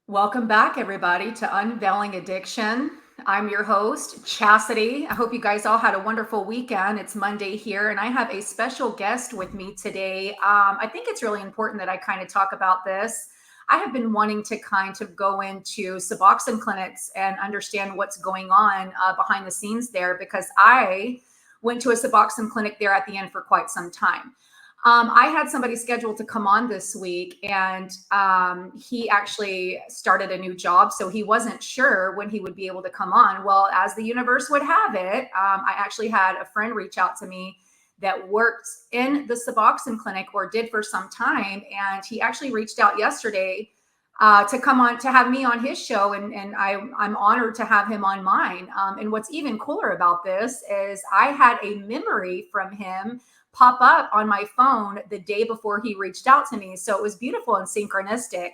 Welcome back, everybody, to Unveiling Addiction. I'm your host, Chastity. I hope you guys all had a wonderful weekend. It's Monday here, and I have a special guest with me today. I think it's really important that I kind of talk about this. I have been wanting to kind of go into Suboxone clinics and understand what's going on behind the scenes there because I went to a Suboxone clinic there at the end for quite some time. I had somebody scheduled to come on this week, and he actually started a new job. So he wasn't sure when he would be able to come on. Well, as the universe would have it, I actually had a friend reach out to me that worked in the Suboxone clinic or did for some time. And he actually reached out yesterday to come on to have me on his show. And I'm honored to have him on mine. And what's even cooler about this is I had a memory from him pop up on my phone the day before he reached out to me. So it was beautiful and synchronistic.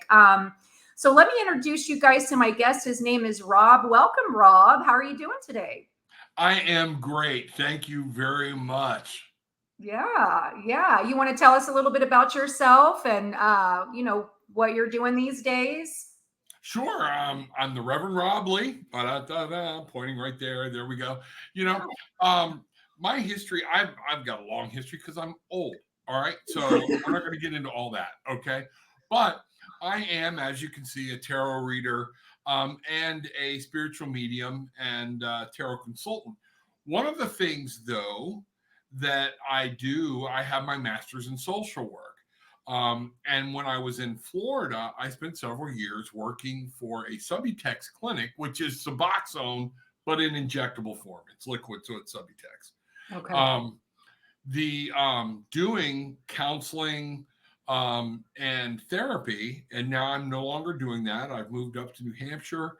So let me introduce you guys to my guest. His name is Rob. Welcome, Rob. How are you doing today? I am great. Thank you very much. Yeah. You want to tell us a little bit about yourself and what you're doing these days? Sure, I'm the Reverend Rob Lee. Ba-da-da-da, pointing right there. There we go. You know, um, my history. I've got a long history because I'm old. All right, so we're not going to get into all that. Okay, but I am, as you can see, a tarot reader and a spiritual medium and tarot consultant. One of the things, though, that I do, I have my master's in social work. And when I was in Florida, I spent several years working for a Subutex clinic, which is Suboxone, but in injectable form. It's liquid, so it's Subutex. Okay. Um, the doing counseling and therapy, and now I'm no longer doing that. I've moved up to New Hampshire,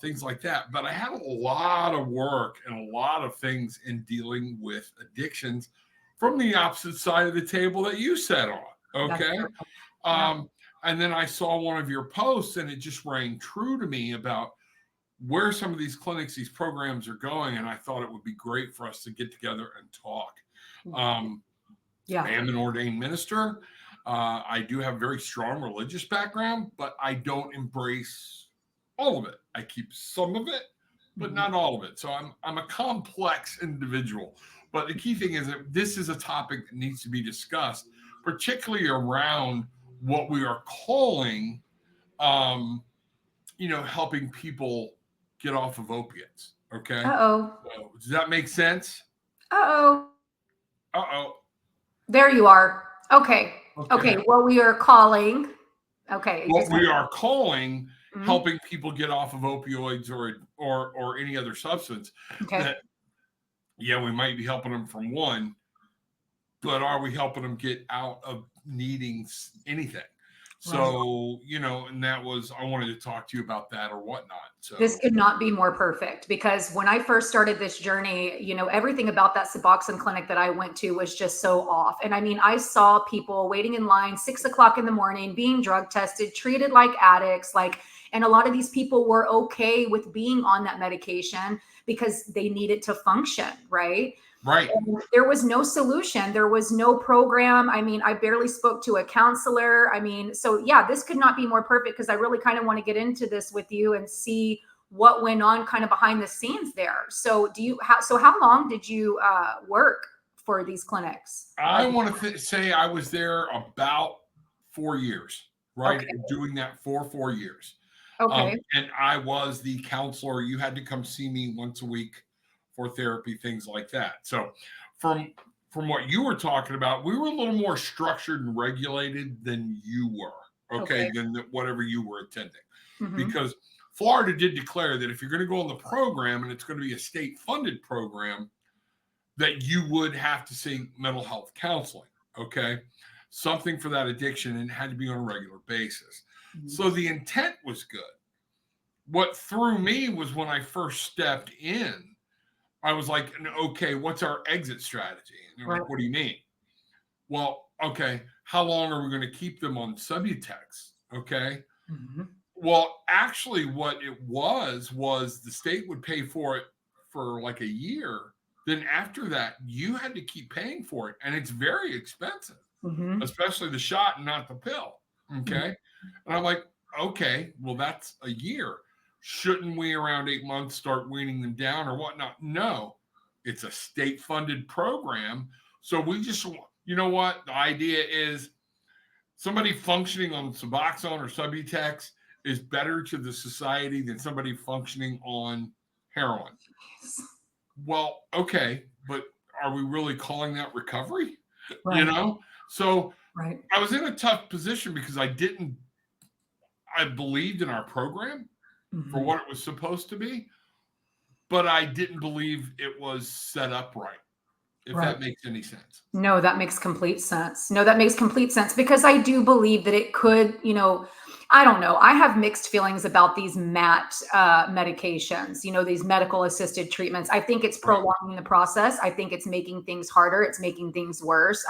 things like that. But I had a lot of work and a lot of things in dealing with addictions from the opposite side of the table that you sat on. That's Okay. perfect. Yeah. Um, and then I saw one of your posts and it just rang true to me about where some of these clinics, these programs are going. And I thought it would be great for us to get together and talk. Um, I Yeah. am an ordained minister. I do have a very strong religious background, but I don't embrace all of it. I keep some of it, but Mhm. not all of it. So I'm a complex individual. But the key thing is that this is a topic that needs to be discussed, particularly around what we are calling, um, helping people get off of opiates. Okay, Uh-oh. so does that make sense? Uh-oh. Uh oh. There you are. Okay. Okay. Okay. What we are calling. Okay. It What just went. we are calling Mhm. helping people get off of opioids or any other substance Okay. that, yeah, we might be helping them from one, but are we helping them get out of needing anything? Right. So, and that was, I wanted to talk to you about that or whatnot. This So, could not be more perfect because when I first started this journey, everything about that Suboxone clinic that I went to was just so off. And I mean, I saw people waiting in line 6 o'clock in the morning, being drug tested, treated like addicts, and a lot of these people were okay with being on that medication because they needed to function, right? right. And there was no solution. There was no program. I mean, I barely spoke to a counselor. I mean, so yeah, this could not be more perfect because I really kind of want to get into this with you and see what went on kind of behind the scenes there. So how long did you work for these clinics? I want to say I was there about 4 years, right? Okay. Doing that for 4 years. Okay. And I was the counselor. You had to come see me once a week for therapy, things like that. So from from what you were talking about, we were a little more structured and regulated than you were, okay, Okay. than whatever you were attending. Hmm. Because Florida did declare that if you're going to go on the program and it's going to be a state funded program, that you would have to see mental health counseling, okay? Something for that addiction, and it had to be on a regular basis. Hmm. So the intent was good. What threw me was when I first stepped in, I was like, okay, what's our exit strategy? And they're Right. like, what do you mean? Well, okay, how long are we going to keep them on Subutex? Okay. Hmm. Well, actually, what it was the state would pay for it for like a year. Then after that, you had to keep paying for it, and it's very expensive, Hmm. especially the shot and not the pill. Okay, and I'm like, okay, well, that's a year. Shouldn't we around 8 months start weaning them down or whatnot? No, it's a state funded program. So we just, you know what? The idea is somebody functioning on Suboxone or Subutex is better to the society than somebody functioning on heroin. Well, okay, but are we really calling that recovery? You Right. know? So Right. I was in a tough position because I believed in our program for Mhm. what it was supposed to be, but I didn't believe it was set up right, if Right. that makes any sense. No, that makes complete sense. No, that makes complete sense because I do believe that it could, I don't know. I have mixed feelings about these MAT medications, these medical assisted treatments. I think it's Right. prolonging the process. I think it's making things harder. It's making things worse. It's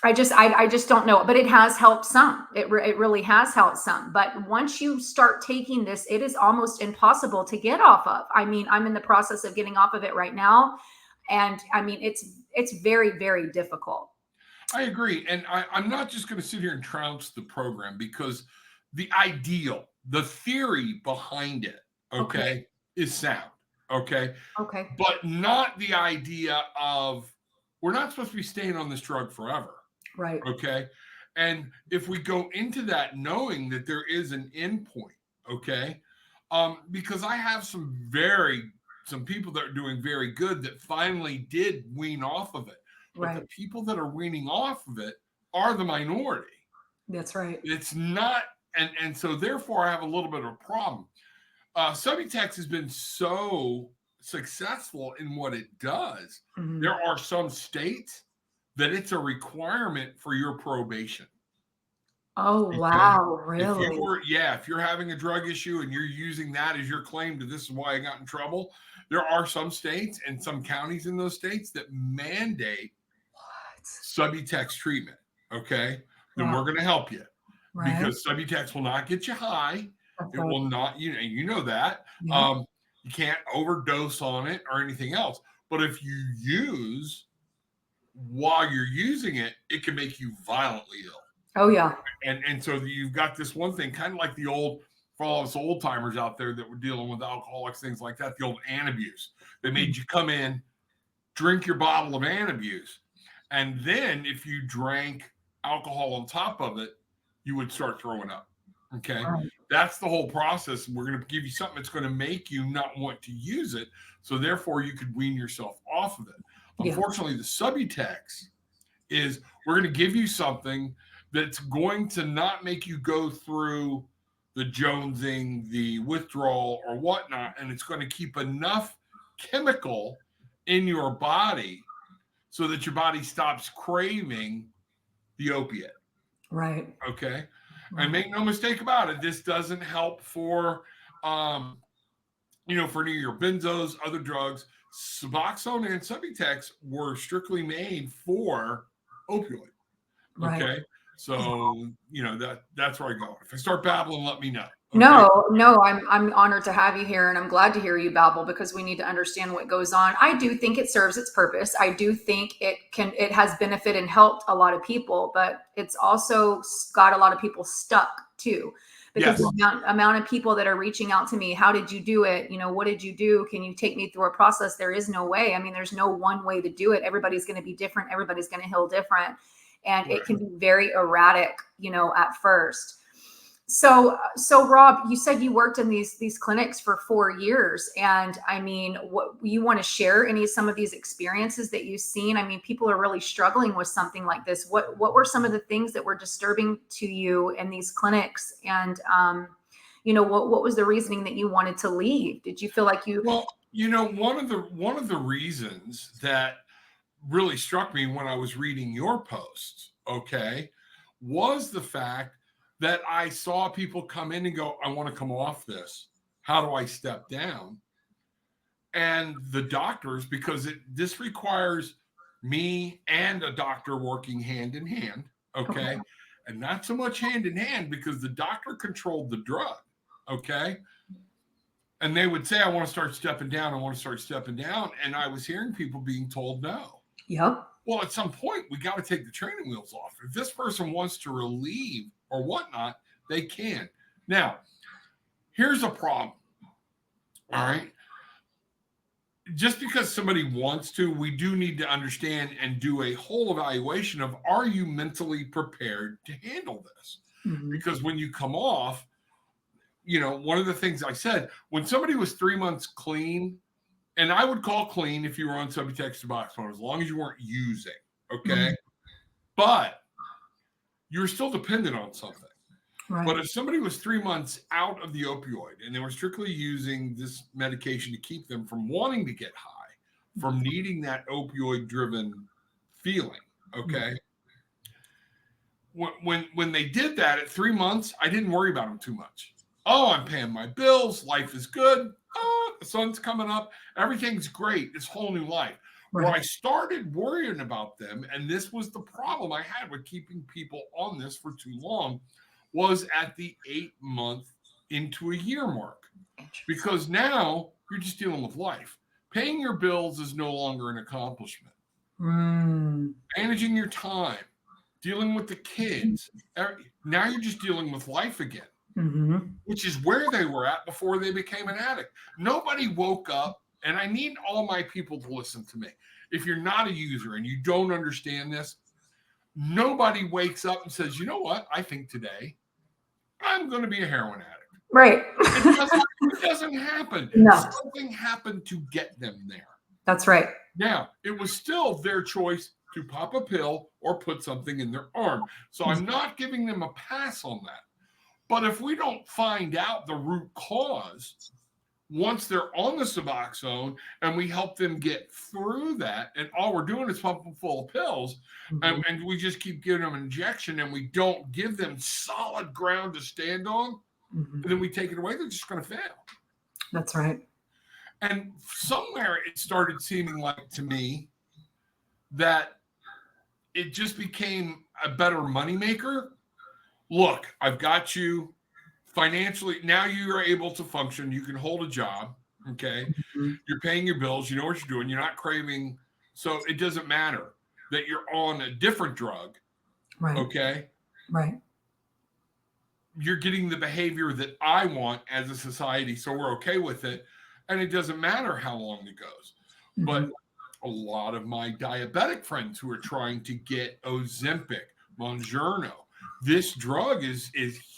I just don't know, but it has helped some. It really has helped some. But once you start taking this, it is almost impossible to get off of. I mean, I'm in the process of getting off of it right now, and I mean, it's very, very difficult. I agree. And I'm not just going to sit here and trounce the program because the ideal, the theory behind it, Okay. okay, is sound. Okay. Okay. But not the idea of we're not supposed to be staying on this drug forever. Right. Okay. And if we go into that knowing that there is an end point, okay, because I have some people that are doing very good that finally did wean off of it. But the Right. people that are weaning off of it are the minority. That's right. It's not, and so therefore I have a little bit of a problem. Subutex has been so successful in what it does. There Mhm. are some states that it's a requirement for your probation. Oh, Okay. wow. Really? If you're having a drug issue and you're using that as your claim to this is why I got in trouble, there are some states and some counties in those states that mandate What? Subutex treatment. Okay. Then Wow. we're going to help you Right. because Subutex will not get you high. That's It right. will not, you know that. Yeah. You can't overdose on it or anything else. But if you use while you're using it, it can make you violently ill. Oh, yeah. And so you've got this one thing, kind of like the old, for all of us old timers out there that were dealing with alcoholics, things like that, the old Antabuse. They Mm. made you come in, drink your bottle of Antabuse, and then if you drank alcohol on top of it, you would start throwing up. Okay. Right. That's the whole process. We're going to give you something that's going to make you not want to use it. So therefore you could wean yourself off of it. Yeah. Unfortunately, the Subutex is we're going to give you something that's going to not make you go through the jonesing, the withdrawal, or whatnot, and it's going to keep enough chemical in your body so that your body stops craving the opiate. Right. Okay. And Right. make no mistake about it, this doesn't help for for any of your benzos, other drugs. Suboxone and Subutex were strictly made for opioid. Right. Okay. So, that's where I go. If I start babbling, let me know. Okay. No, no, I'm honored to have you here, and I'm glad to hear you babble because we need to understand what goes on. I do think it serves its purpose. I do think it has benefit and helped a lot of people, but it's also got a lot of people stuck too. Because the Yes. amount of people that are reaching out to me, how did you do it? What did you do? Can you take me through a process? There is no way. I mean, there's no one way to do it. Everybody's going to be different. Everybody's going to heal different. And it Right. can be very erratic, at first. So Rob, you said you worked in these clinics for 4 years, and I mean, what you want to share some of these experiences that you've seen? I mean, people are really struggling with something like this. What were some of the things that were disturbing to you in these clinics, and what was the reasoning that you wanted to leave? Did you feel like you? Well, one of the reasons that really struck me when I was reading your posts, okay, was the fact that I saw people come in and go, I want to come off this. How do I step down? And the doctors, because this requires me and a doctor working hand in hand, Okay, okay, and not so much hand in hand because the doctor controlled the drug, okay. And they would say, I want to start stepping down. I want to start stepping down. And I was hearing people being told no. yep, Well, at some point, we got to take the training wheels off. If this person wants to relieve or whatnot, they can. Now, here's a problem. All right. Just because somebody wants to, we do need to understand and do a whole evaluation of, are you mentally prepared to handle this? Mm-hmm. Because when you come off, one of the things I said, when somebody was 3 months clean, and I would call clean if you were on Subutex Suboxone, as long as you weren't using, okay? Mm-hmm. But you're still dependent on something. Right. But if somebody was 3 months out of the opioid and they were strictly using this medication to keep them from wanting to get high, from needing that opioid-driven feeling, okay? When they did that at 3 months, I didn't worry about them too much. Oh, I'm paying my bills. Life is good. Oh, the sun's coming up. Everything's great. This whole new life. Right. Where I started worrying about them, and this was the problem I had with keeping people on this for too long, was at the 8-month into a year mark. Because now you're just dealing with life. Paying your bills is no longer an accomplishment. Managing your time, dealing with the kids. Now you're just dealing with life again, which is where they were at before they became an addict. Nobody woke up, and I need all my people to listen to me. If you're not a user and you don't understand this, nobody wakes up and says, you know what? I think today I'm going to be a heroin addict. Right. It doesn't happen. No. Something happened to get them there. That's right. Now, it was still their choice to pop a pill or put something in their arm. So I'm not giving them a pass on that. But if we don't find out the root cause, once they're on the Suboxone and we help them get through that, and all we're doing is pumping them full of pills, and we just keep giving them an injection and we don't give them solid ground to stand on, and then we take it away, they're just going to fail. That's right. And somewhere it started seeming like to me that it just became a better moneymaker. Look, I've got you financially. Now you are able to function. You can hold a job. Okay. You're paying your bills. You know what you're doing. You're not craving. So it doesn't matter that you're on a different drug. Right. Okay. Right. You're getting the behavior that I want as a society. So we're okay with it. And it doesn't matter how long it goes. But a lot of my diabetic friends who are trying to get Ozempic, Mounjaro, this drug is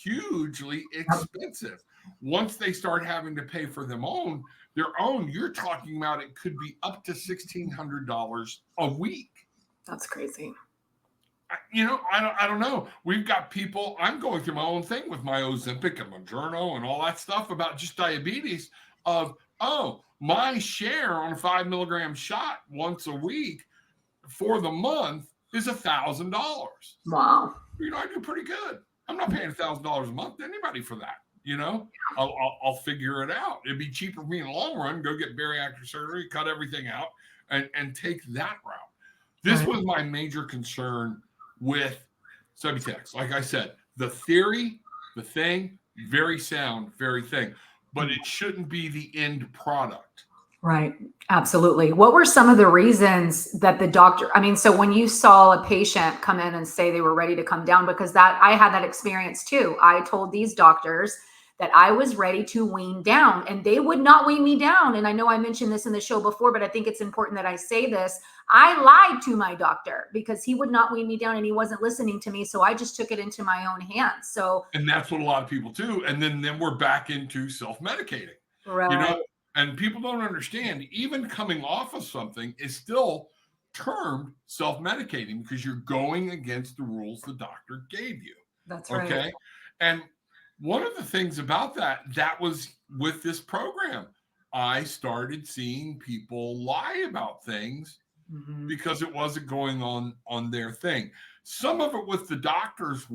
hugely expensive. Once they start having to pay for their own, you're talking about it could be up to $1,600 a week. That's crazy. I don't know. We've got people. I'm going through my own thing with my Ozempic and Mounjaro and all that stuff about just diabetes. My share on a 5 milligram shot once a week for the month is $1,000. Wow. I do pretty good. I'm not paying $1,000 a month to anybody for that. I'll figure it out. It'd be cheaper for me in the long run. Go get bariatric surgery, cut everything out, and take that route. This was my major concern with Subutex. Like I said, the theory, the thing, very sound, very thing, but it shouldn't be the end product. Right. Absolutely. What were some of the reasons that the doctor, so when you saw a patient come in and say they were ready to come down, because I had that experience too. I told these doctors that I was ready to wean down and they would not wean me down. And I know I mentioned this in the show before, but I think it's important that I say this. I lied to my doctor because he would not wean me down and he wasn't listening to me. So I just took it into my own hands. And that's what a lot of people do. And then we're back into self-medicating. Right. And people don't understand, even coming off of something is still termed self-medicating because you're going against the rules the doctor gave you. That's right. Okay. And one of the things about that was with this program, I started seeing people lie about things because it wasn't going on their thing. Some of it with the doctors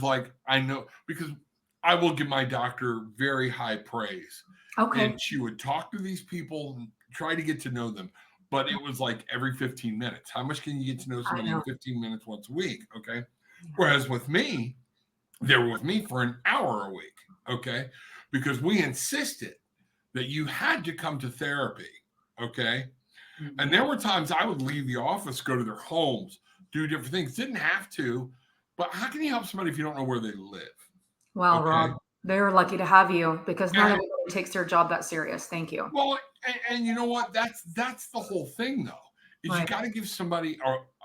like, I know, because I will give my doctor very high praise. Okay. And she would talk to these people and try to get to know them. But it was like every 15 minutes. How much can you get to know somebody in 15 minutes once a week? Okay. Yeah. Whereas with me, they were with me for an hour a week. Okay. Because we insisted that you had to come to therapy. Okay. And there were times I would leave the office, go to their homes, do different things. Didn't have to. But how can you help somebody if you don't know where they live? Wow, Okay. Rob, they're lucky to have you because not And everybody takes their job that serious. Thank you. well, and you know what? That's the whole thing, though. Is you Right. got to give somebody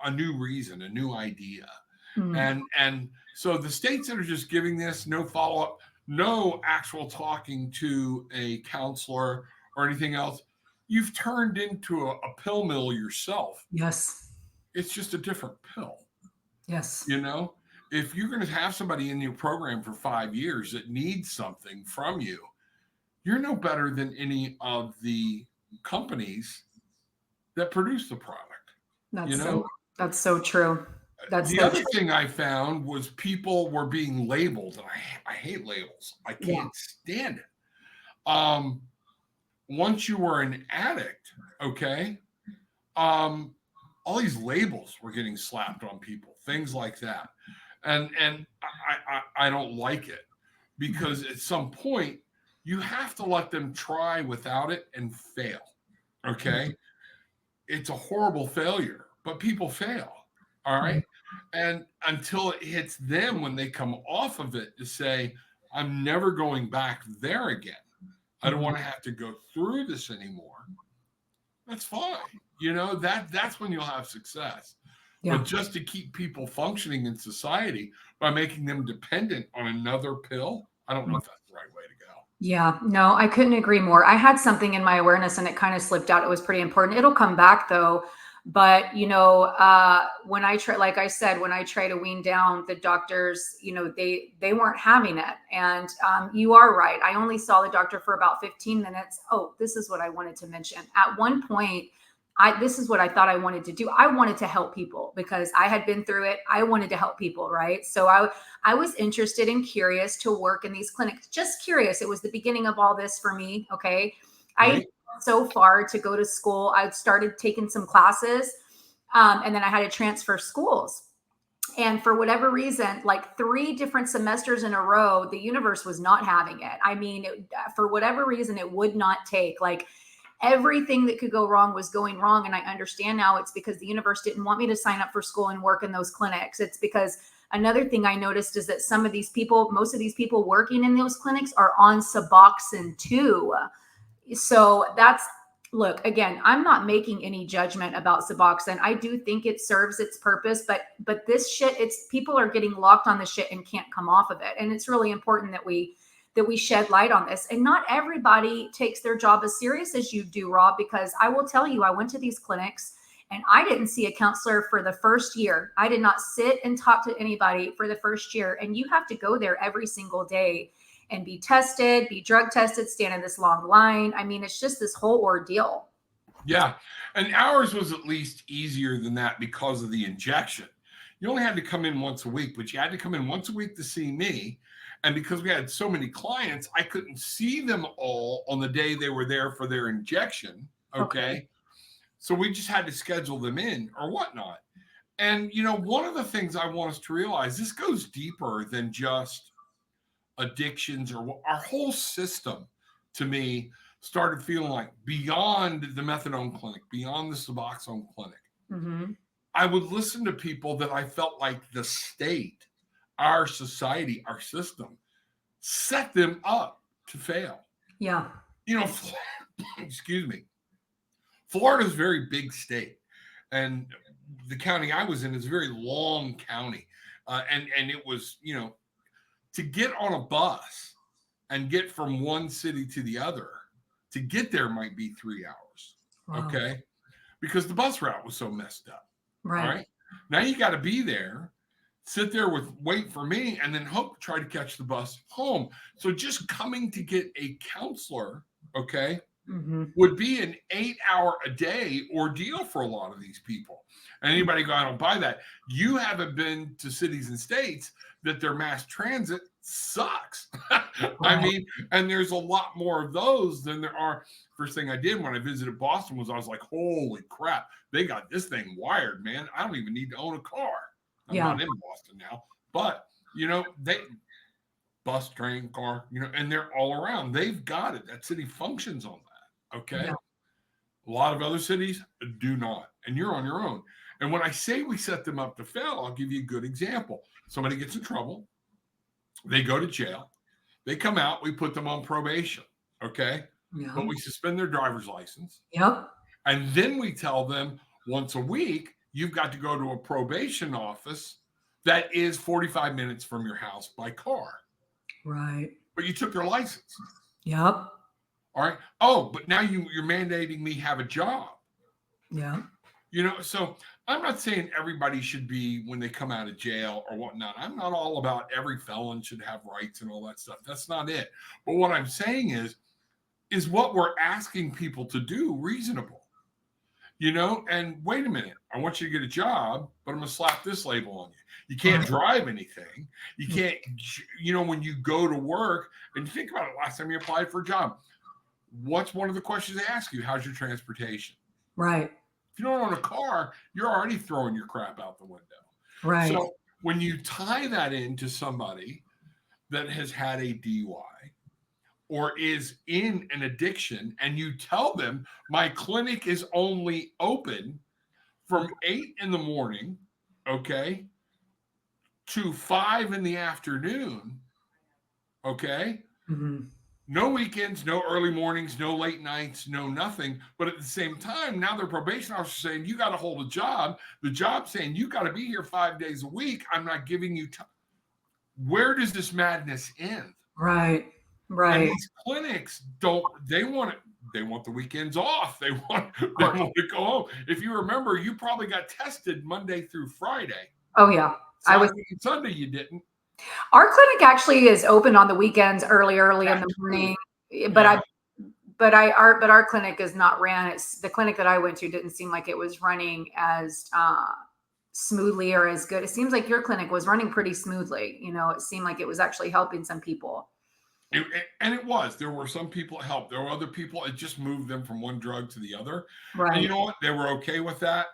a new reason, a new idea, Mm. and so the states that are just giving this no follow up, no actual talking to a counselor or anything else, you've turned into a pill mill yourself. Yes. It's just a different pill. Yes. You know, if you're going to have somebody in your program for 5 years that needs something from you, you're no better than any of the companies that produce the product. You That's know, so that's so true. That's the so other true. thing I found was people were being labeled, and I hate labels. I Yeah. can't stand it. Um, Once you were an addict, okay, um, all these labels were getting slapped on people, things like that, and I don't like it because at some point you have to let them try without it and fail. Okay, it's a horrible failure, but people fail. All Mhm. right. And until it hits them when they come off of it to say, I'm never going back there again. I don't Mhm. want to have to go through this anymore. That's fine. You know, that's when you'll have success. But Yeah. just to keep people functioning in society by making them dependent on another pill, I don't know if that's the right way to go. Yeah, no, I couldn't agree more. I had something in my awareness and it kind of slipped out. It was pretty important. It'll come back though. But when I try, like I said, when I try to wean down, the doctors, they weren't having it. And you are right. I only saw the doctor for about 15 minutes. Oh, this is what I wanted to mention. At one point, this is what I thought I wanted to do. I wanted to help people because I had been through it. I wanted to help people, right? So I was interested and curious to work in these clinics. Just curious. It was the beginning of all this for me. Okay. I Right? so far to go to school. I started taking some classes, and then I had to transfer schools. And for whatever reason, like 3 different semesters in a row, the universe was not having it. I mean, for whatever reason, it would not take. Like everything that could go wrong was going wrong. And I understand now it's because the universe didn't want me to sign up for school and work in those clinics. It's because another thing I noticed is that some of these people, most of these people working in those clinics are on Suboxone too. So look, again, I'm not making any judgment about Suboxone. I do think it serves its purpose, but this shit, it's people are getting locked on the shit and can't come off of it. And it's really important that we shed light on this. And not everybody takes their job as serious as you do, Rob, because I will tell you, I went to these clinics and I didn't see a counselor for the first year. I did not sit and talk to anybody for the first year. And you have to go there every single day and be tested, be drug tested, stand in this long line. I mean, it's just this whole ordeal. Yeah. And ours was at least easier than that because of the injection. You only had to come in once a week, but you had to come in once a week to see me. And because we had so many clients, I couldn't see them all on the day they were there for their injection. Okay. Okay. So we just had to schedule them in or whatnot. And, you know, one of the things I want us to realize this goes deeper than just addictions or our whole system to me started feeling like beyond the methadone clinic, beyond the Suboxone clinic. Mm-hmm. I would listen to people that I felt like the state, our society, our system set them up to fail. Yeah. You know, excuse me, Florida is a very big state. And the county I was in is a very long county. And it was, you know, to get on a bus and get from one city to the other, to get there might be 3 hours. Wow. Okay. Because the bus route was so messed up. All Right. right. Now you got to be there, sit there with wait for me, and then hope try to catch the bus home. So just coming to get a counselor, okay, Mm-hmm. would be an 8 hour a day ordeal for a lot of these people. And anybody go, I don't buy that. You haven't been to cities and states that their mass transit sucks. I Right. mean, and there's a lot more of those than there are. First thing I did when I visited Boston was I was like, holy crap, they got this thing wired, man. I don't even need to own a car. I'm Yeah. not in Boston now, but you know, they bus, train, car, you know, and they're all around. They've got it. That city functions on that. Okay. Yeah. A lot of other cities do not, and you're on your own. And when I say we set them up to fail, I'll give you a good example. Somebody gets in trouble, they go to jail, they come out, we put them on probation, okay? Yeah. But we suspend their driver's license. Yep. And then we tell them once a week, you've got to go to a probation office that is 45 minutes from your house by car. Right. But you took their license. Yep. All right. Oh, but now you're mandating me have a job. Yeah. So I'm not saying everybody should be when they come out of jail or whatnot. I'm not all about every felon should have rights and all that stuff. That's not it. But what I'm saying is what we're asking people to do reasonable? And wait a minute, I want you to get a job, but I'm going to slap this label on you. You can't drive anything. You can't, when you go to work, and think about it, last time you applied for a job, what's one of the questions they ask you? How's your transportation? Right. If you don't own a car, you're already throwing your crap out the window. Right. So when you tie that into somebody that has had a DUI or is in an addiction, and you tell them my clinic is only open from 8 a.m, okay, to 5 p.m, okay, no weekends, no early mornings, no late nights, no nothing. But at the same time, now their probation officer saying you got to hold a job. The job saying you got to be here 5 days a week. I'm not giving you time. Where does this madness end? Right. Right. And these clinics they want the weekends off. They want to go home. If you remember, you probably got tested Monday through Friday. Oh yeah. Saturday and Sunday you didn't. Our clinic actually is open on the weekends early in the morning. But our clinic is not ran. It's the clinic that I went to didn't seem like it was running as smoothly or as good. It seems like your clinic was running pretty smoothly. It seemed like it was actually helping some people. And it was. There were some people it helped. There were other people, it just moved them from one drug to the other. Right. And you know what? They were okay with that.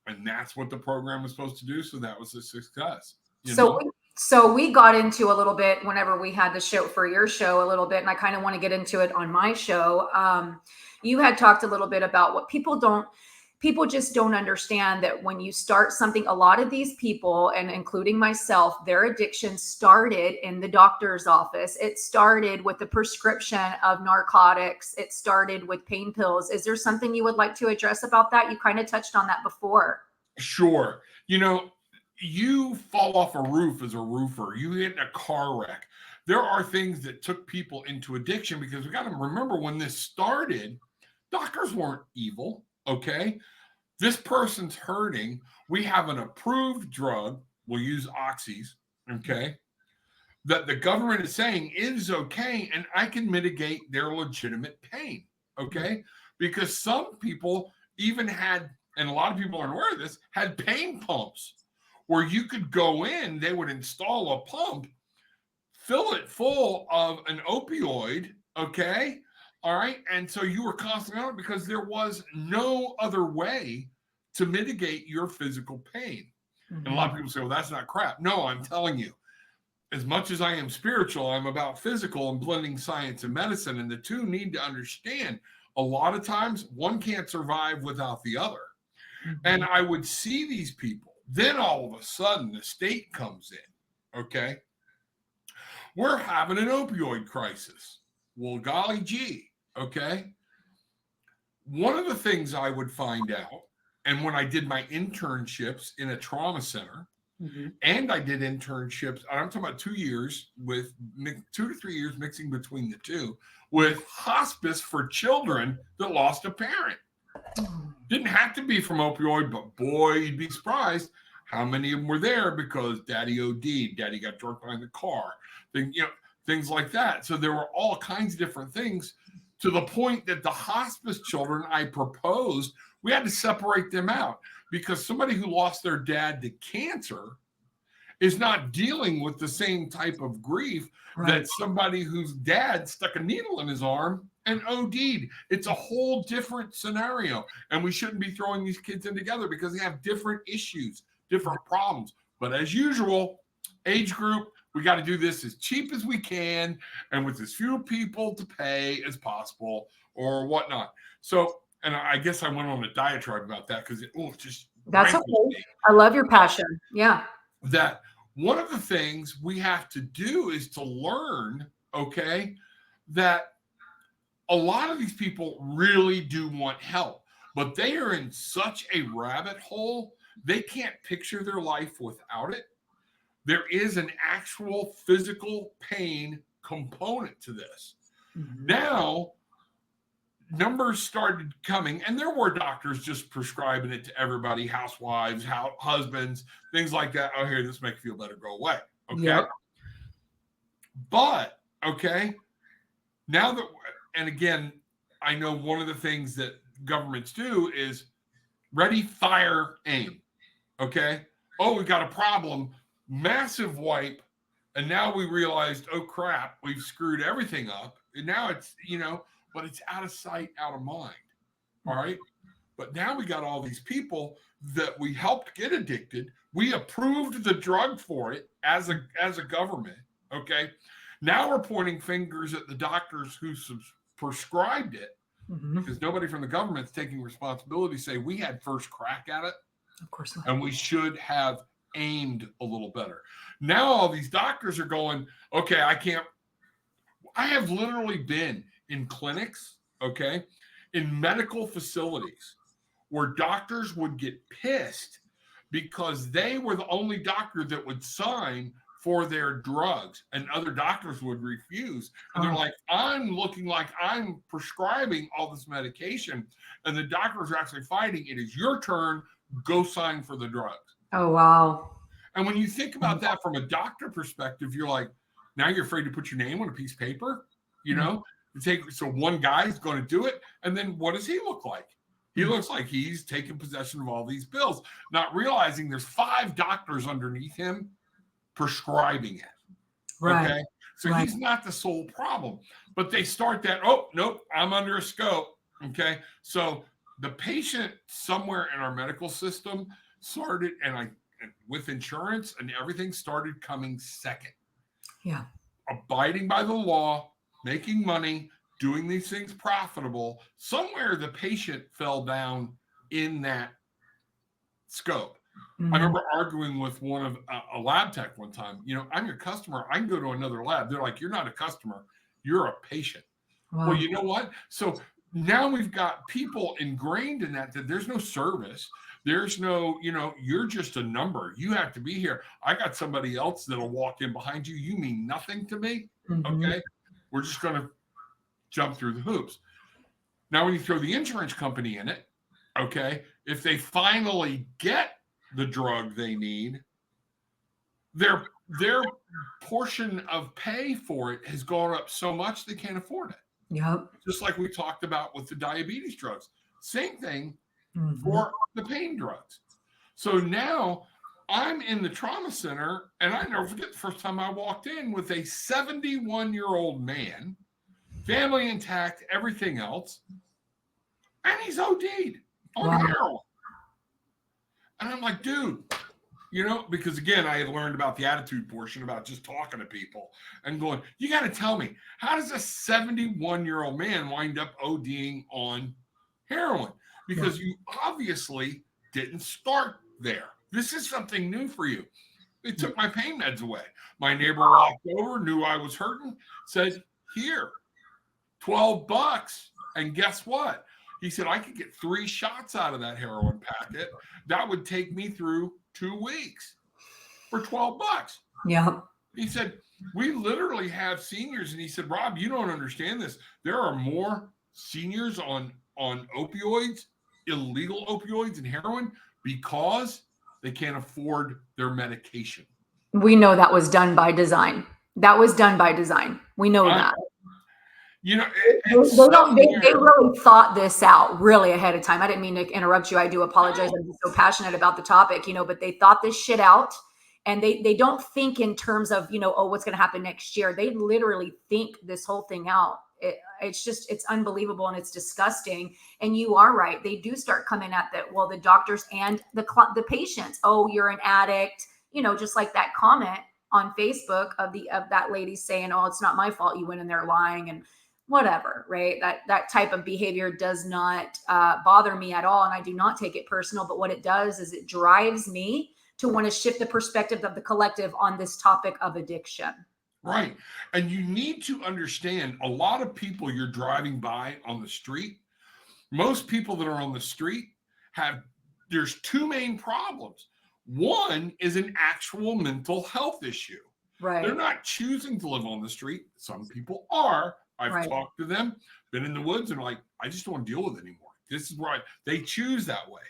And that's what the program was supposed to do. So that was a success. So we got into a little bit whenever we had the show for your show a little bit, and I kind of want to get into it on my show. You had talked a little bit about what people just don't understand, that when you start something, a lot of these people, and including myself, their addiction started in the doctor's office. It started with the prescription of narcotics. It started with pain pills. Is there something you would like to address about that? You kind of touched on that before. Sure. You fall off a roof as a roofer, you get in a car wreck. There are things that took people into addiction, because we got to remember when this started, doctors weren't evil. Okay. This person's hurting. We have an approved drug. We'll use oxys. Okay. That the government is saying is okay. And I can mitigate their legitimate pain. Okay. Because some people even had, and a lot of people aren't aware of this, had pain pumps where you could go in, they would install a pump, fill it full of an opioid. Okay. All right. And so you were constantly on it because there was no other way to mitigate your physical pain. And a lot of people say, well, that's not crap. No, I'm telling you, as much as I am spiritual, I'm about physical and blending science and medicine. And the two need to understand a lot of times one can't survive without the other. And I would see these people. Then all of a sudden the state comes in. Okay. We're having an opioid crisis. Well, golly gee. Okay. One of the things I would find out, and when I did my internships in a trauma center, and I did internships, I'm talking about 2 years with 2 to 3 years mixing between the two, with hospice for children that lost a parent. Didn't have to be from opioid, but boy, you'd be surprised how many of them were there because daddy OD'd, daddy got drunk behind the car, things like that. So there were all kinds of different things, to the point that the hospice children I proposed, we had to separate them out, because somebody who lost their dad to cancer is not dealing with the same type of grief that somebody whose dad stuck a needle in his arm and OD'd. It's a whole different scenario. And we shouldn't be throwing these kids in together because they have different issues, different problems. But as usual, age group, we got to do this as cheap as we can and with as few people to pay as possible or whatnot. So, and I guess I went on a diatribe about that because That's frank with okay. me, I love your passion. Yeah. that one of the things we have to do is to learn, okay, that a lot of these people really do want help, but they are in such a rabbit hole, they can't picture their life without it. There is an actual physical pain component to this. Mhm. Now, numbers started coming, and there were doctors just prescribing it to everybody, housewives, husbands, things like that. Oh, here, this makes you feel better, go away. Okay. Yep. But, okay, now that, and again, I know one of the things that governments do is ready, fire, aim. Okay. Oh, we got a problem, massive wipe. And now we realized, oh crap, we've screwed everything up. And now it's, but it's out of sight, out of mind. All right. But now we got all these people that we helped get addicted. We approved the drug for it as a government. Okay. Now we're pointing fingers at the doctors who prescribed it, Mhm. because nobody from the government's taking responsibility to say we had first crack at it Of course not. and we should have aimed a little better. Now all these doctors are going, okay, I have literally been in clinics, okay, in medical facilities where doctors would get pissed because they were the only doctor that would sign for their drugs and other doctors would refuse. And they're Oh. like, I'm looking like I'm prescribing all this medication, and the doctors are actually fighting. It is your turn. Go sign for the drugs. Oh, wow. And when you think about that from a doctor perspective, you're like, now you're afraid to put your name on a piece of paper, you Mhm. know? So one guy's going to do it, and then what does he look like? He Mhm. looks like he's taking possession of all these bills, not realizing there's 5 doctors underneath him prescribing it. Right. Okay. So Right. he's not the sole problem. But they start that, oh, nope, I'm under a scope. Okay. So the patient somewhere in our medical system started, and with insurance and everything, started coming second. Yeah. Abiding by the law, making money, doing these things profitable. Somewhere the patient fell down in that scope. I Mhm. remember arguing with one of a lab tech one time. I'm your customer. I can go to another lab. They're like, you're not a customer. You're a patient. Well, Wow. you know what? So now we've got people ingrained in that there's no service. There's no, you're just a number. You have to be here. I got somebody else that'll walk in behind you. You mean nothing to me. Mhm. Okay. We're just going to jump through the hoops. Now, when you throw the insurance company in it, okay, if they finally get the drug they need, their portion of pay for it has gone up so much they can't afford it. Yep. Just like we talked about with the diabetes drugs. Same thing Mhm. for the pain drugs. So now I'm in the trauma center, and I never forget the first time I walked in with a 71-year-old man, family intact, everything else, and he's OD'd on Wow. heroin. And I'm like, dude, because again, I had learned about the attitude portion about just talking to people and going, you got to tell me, how does a 71-year-old man wind up ODing on heroin? Yeah. Because you obviously didn't start there. This is something new for you. They took my pain meds away. My neighbor walked over, knew I was hurting, said, here, $12. And guess what? He said, I could get 3 shots out of that heroin packet. That would take me through 2 weeks for $12. Yep. He said, we literally have seniors. And he said, Rob, you don't understand this. There are more seniors on opioids, illegal opioids and heroin, because they can't afford their medication. We know that was done by design. That was done by design. We know I, that. it's They don't. They somewhere. really thought this out really ahead of time. I didn't mean to interrupt you. I do apologize. No, I'm just so passionate about the topic, but they thought this shit out, and they don't think in terms of oh, what's going to happen next year. They literally think this whole thing out. It's unbelievable and it's disgusting. And you are right. They do start coming at that. Well, the doctors and the patients. Oh, you're an addict. Just like that comment on Facebook of that lady saying, "Oh, it's not my fault. You went in there lying." And whatever, right? That type of behavior does not bother me at all, and I do not take it personal. But what it does is it drives me to want to shift the perspective of the collective on this topic of addiction. Right. And you need to understand a lot of people you're driving by on the street, most people that are on the street have, there's two main problems. One is an actual mental health issue. They're Right. not choosing to live on the street. Some people are. I've Right. talked to them, been in the woods, and like, I just don't want to deal with it anymore. This is why they choose that way,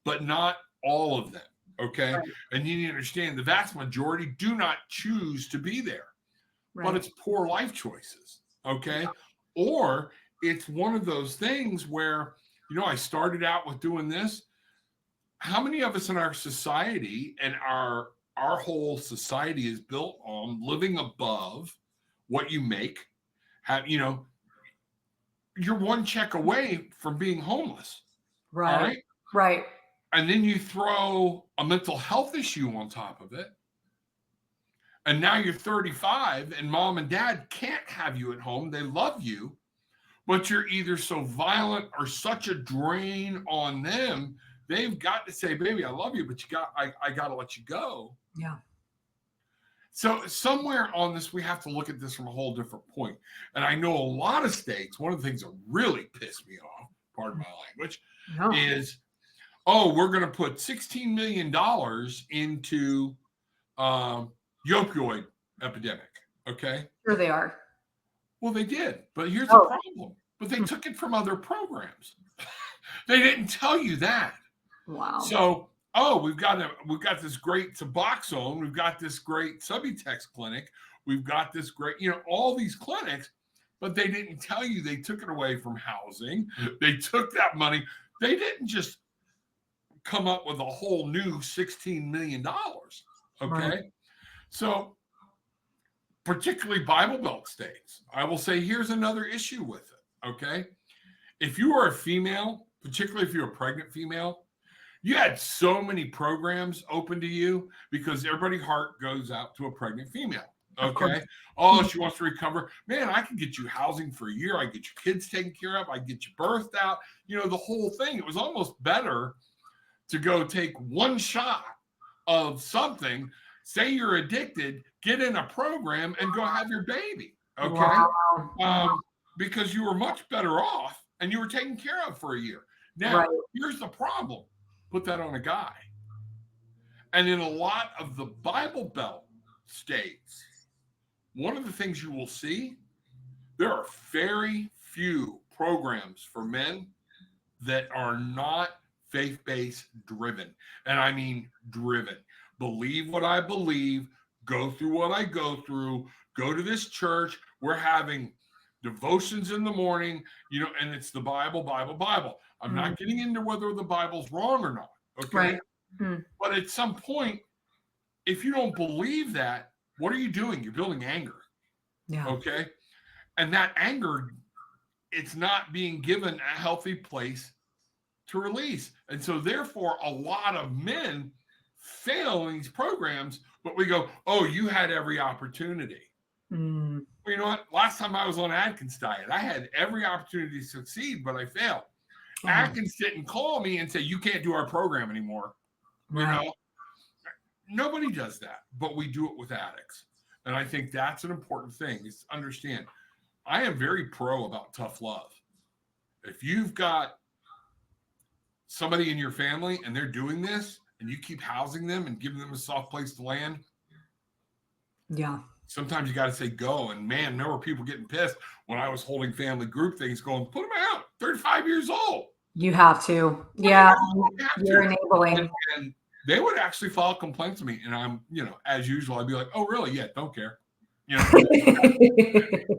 but not all of them. Okay. Right. And you need to understand the vast majority do not choose to be there, but Right. it's poor life choices. Okay. Or it's one of those things where, I started out with doing this. How many of us in our society and our whole society is built on living above what you make? Have you're one check away from being homeless. All Right. right. Right. And then you throw a mental health issue on top of it. And now you're 35 and mom and dad can't have you at home. They love you, but you're either so violent or such a drain on them. They've got to say, baby, I love you, but I got to let you go. Yeah. So somewhere on this, we have to look at this from a whole different point. And I know a lot of states, one of the things that really pissed me off, pardon my language, is, we're going to put $16 million into the opioid epidemic. Okay. Sure they are. Well, they did, but here's the problem. But they took it from other programs. They didn't tell you that. Wow. So, we've got this great Suboxone, we've got this great Subutex clinic, we've got this great, all these clinics, but they didn't tell you they took it away from housing. They took that money. They didn't just come up with a whole new $16 million. Okay. Right. So, particularly Bible Belt states, I will say here's another issue with it. Okay. If you are a female, particularly if you're a pregnant female, you had so many programs open to you because everybody's heart goes out to a pregnant female. Okay. Oh, she wants to recover. Man, I can get you housing for a year. I get your kids taken care of. I get you birthed out. The whole thing. It was almost better to go take one shot of something, say you're addicted, get in a program and go have your baby. Okay. Wow. Because you were much better off and you were taken care of for a year. Now, Right. here's the problem. Put that on a guy. And in a lot of the Bible Belt states, one of the things you will see, there are very few programs for men that are not faith-based driven. And I mean driven. Believe what I believe, go through what I go through, go to this church. We're having devotions in the morning, and it's the Bible, Bible, Bible. I'm not getting into whether the Bible's wrong or not. Okay. Right. But at some point, if you don't believe that, what are you doing? You're building anger. Yeah. Okay. And that anger, it's not being given a healthy place to release. And so therefore, a lot of men fail in these programs, but we go, oh, you had every opportunity. Well, you know what? Last time I was on Atkins diet, I had every opportunity to succeed, but I failed. Atkins didn't call me and say, you can't do our program anymore. Right. Nobody does that, but we do it with addicts. And I think that's an important thing is to understand. I am very pro about tough love. If you've got somebody in your family and they're doing this and you keep housing them and giving them a soft place to land, yeah, sometimes you got to say go. And man, there were people getting pissed when I was holding family group things going, put them out, 35 years old. You have to. Yeah, you're enabling. And they would actually file complaints to me. And I'm, as usual, I'd be like, oh, really? Yeah, don't care.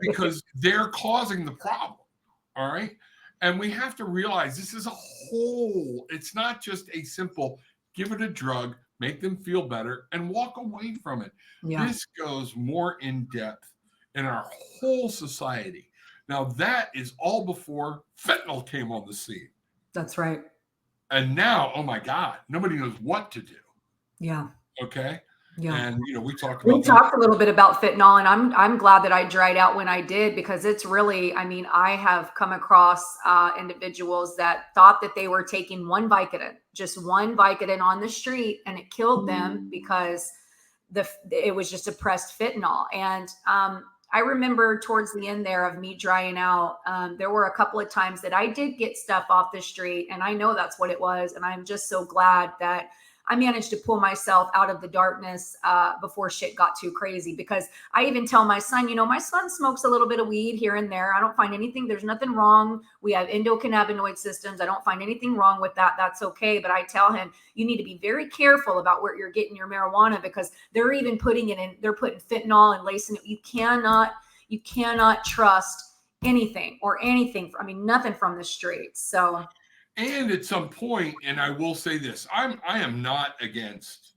Because they're causing the problem. All right. And we have to realize this is a whole, it's not just a simple give it a drug, make them feel better, and walk away from it. Yeah. This goes more in depth in our whole society. Now, that is all before fentanyl came on the scene. That's right. And now, oh my God, nobody knows what to do. Yeah. Okay. Yeah. And we talked We about that. talked a little bit about fentanyl, and I'm glad that I dried out when I did, because it's really, I mean, I have come across individuals that thought that they were taking one Vicodin, just one Vicodin on the street, and it killed them because it was just suppressed fentanyl. And I remember towards the end there of me drying out, there were a couple of times that I did get stuff off the street, and I know that's what it was. And I'm just so glad that I managed to pull myself out of the darkness before shit got too crazy. Because I even tell my son, my son smokes a little bit of weed here and there. I don't find anything, there's nothing wrong. We have endocannabinoid systems. I don't find anything wrong with that. That's okay. But I tell him, you need to be very careful about where you're getting your marijuana, because they're even putting it in, they're putting fentanyl and lacing it. You cannot trust anything or anything. I mean, nothing from the streets. So. And at some point, and I will say this, I am not against,